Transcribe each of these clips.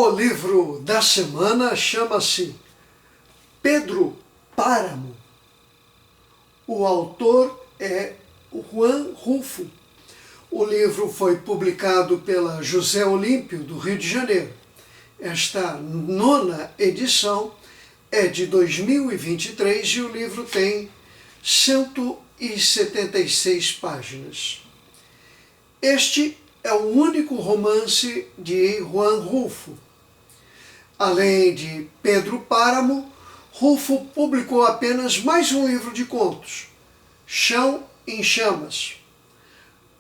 O livro da semana chama-se Pedro Páramo. O autor é Juan Rulfo. O livro foi publicado pela José Olímpio, do Rio de Janeiro. Esta 9ª edição é de 2023 e o livro tem 176 páginas. Este é o único romance de Juan Rulfo. Além de Pedro Páramo, Rulfo publicou apenas mais um livro de contos, Chão em Chamas.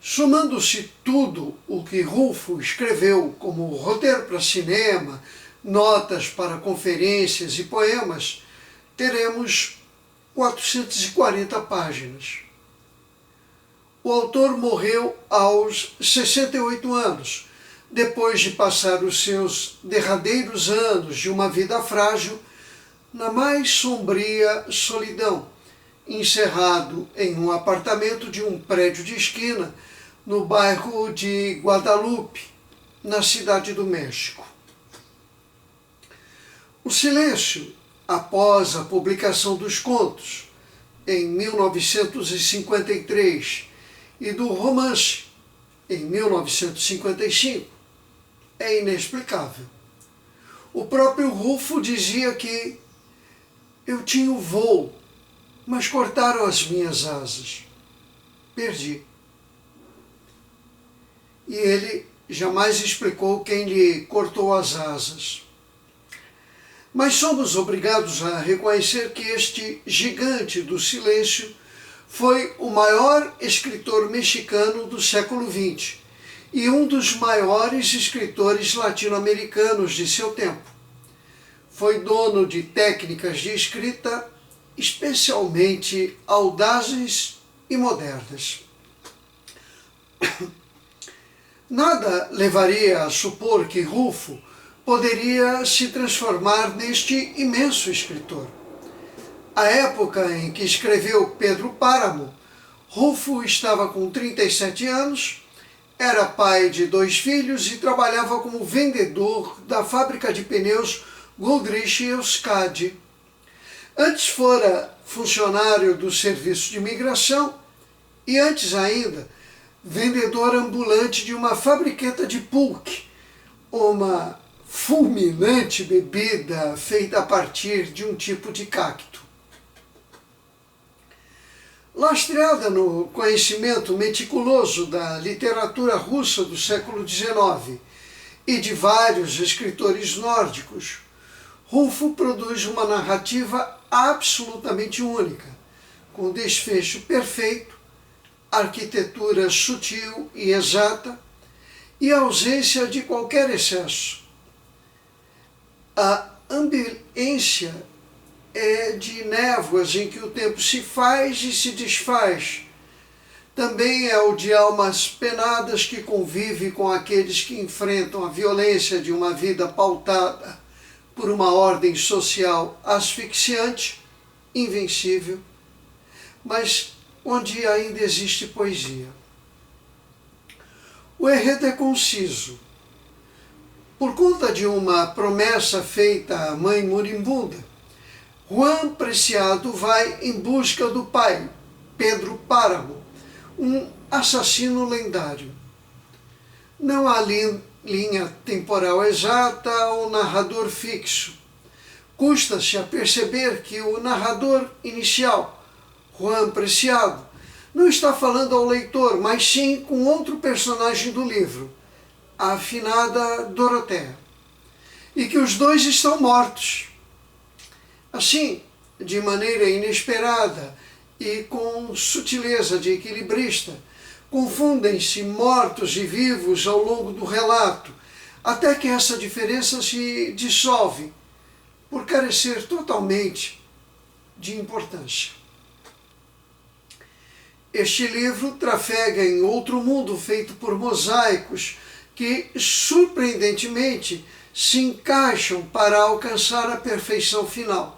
Somando-se tudo o que Rulfo escreveu como roteiro para cinema, notas para conferências e poemas, teremos 440 páginas. O autor morreu aos 68 anos, depois de passar os seus derradeiros anos de uma vida frágil na mais sombria solidão, encerrado em um apartamento de um prédio de esquina no bairro de Guadalupe, na Cidade do México. O silêncio, após a publicação dos contos, em 1953, e do romance, em 1955, é inexplicável. O próprio Rulfo dizia que eu tinha o voo, mas cortaram as minhas asas. Perdi. E ele jamais explicou quem lhe cortou as asas. Mas somos obrigados a reconhecer que este gigante do silêncio foi o maior escritor mexicano do século XX e um dos maiores escritores latino-americanos de seu tempo. Foi dono de técnicas de escrita especialmente audazes e modernas. Nada levaria a supor que Rulfo poderia se transformar neste imenso escritor. A época em que escreveu Pedro Páramo, Rulfo estava com 37 anos, era pai de 2 filhos e trabalhava como vendedor da fábrica de pneus Goodrich Euskadi. Antes fora funcionário do Serviço de Imigração e antes ainda vendedor ambulante de uma fabriqueta de pulque, uma fulminante bebida feita a partir de um tipo de cacto. Lastreada no conhecimento meticuloso da literatura russa do século XIX e de vários escritores nórdicos, Rulfo produz uma narrativa absolutamente única, com desfecho perfeito, arquitetura sutil e exata e ausência de qualquer excesso. A ambiência é de névoas em que o tempo se faz e se desfaz. Também é o de almas penadas que convive com aqueles que enfrentam a violência de uma vida pautada por uma ordem social asfixiante, invencível, mas onde ainda existe poesia. O enredo é conciso. Por conta de uma promessa feita à mãe moribunda, Juan Preciado vai em busca do pai, Pedro Páramo, um assassino lendário. Não há linha temporal exata ou narrador fixo. Custa-se a perceber que o narrador inicial, Juan Preciado, não está falando ao leitor, mas sim com outro personagem do livro, a afinada Doroteia, e que os dois estão mortos. Assim, de maneira inesperada e com sutileza de equilibrista, confundem-se mortos e vivos ao longo do relato, até que essa diferença se dissolve, por carecer totalmente de importância. Este livro trafega em outro mundo feito por mosaicos que, surpreendentemente, se encaixam para alcançar a perfeição final.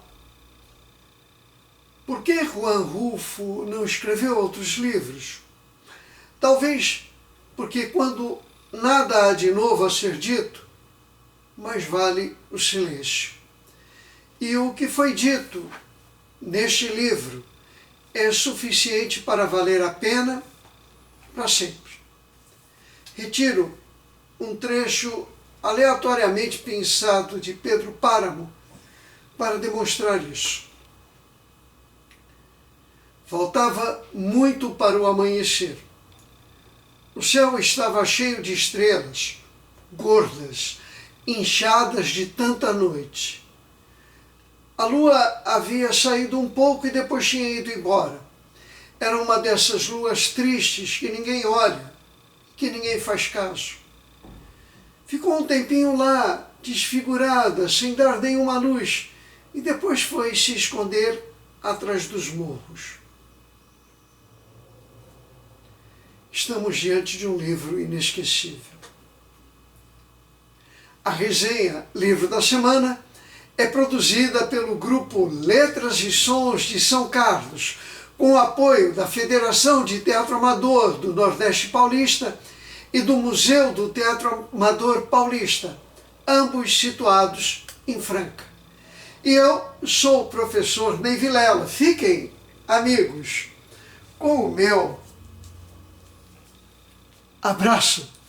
Por que Juan Rulfo não escreveu outros livros? Talvez porque quando nada há de novo a ser dito, mais vale o silêncio. E o que foi dito neste livro é suficiente para valer a pena para sempre. Retiro um trecho aleatoriamente pensado de Pedro Páramo para demonstrar isso. Faltava muito para o amanhecer. O céu estava cheio de estrelas, gordas, inchadas de tanta noite. A lua havia saído um pouco e depois tinha ido embora. Era uma dessas luas tristes que ninguém olha, que ninguém faz caso. Ficou um tempinho lá, desfigurada, sem dar nenhuma luz, e depois foi se esconder atrás dos morros. Estamos diante de um livro inesquecível. A resenha Livro da Semana é produzida pelo grupo Letras e Sons de São Carlos, com o apoio da Federação de Teatro Amador do Nordeste Paulista e do Museu do Teatro Amador Paulista, ambos situados em Franca. E eu sou o professor Ney Vilela. Fiquem, amigos, com o meu abraço.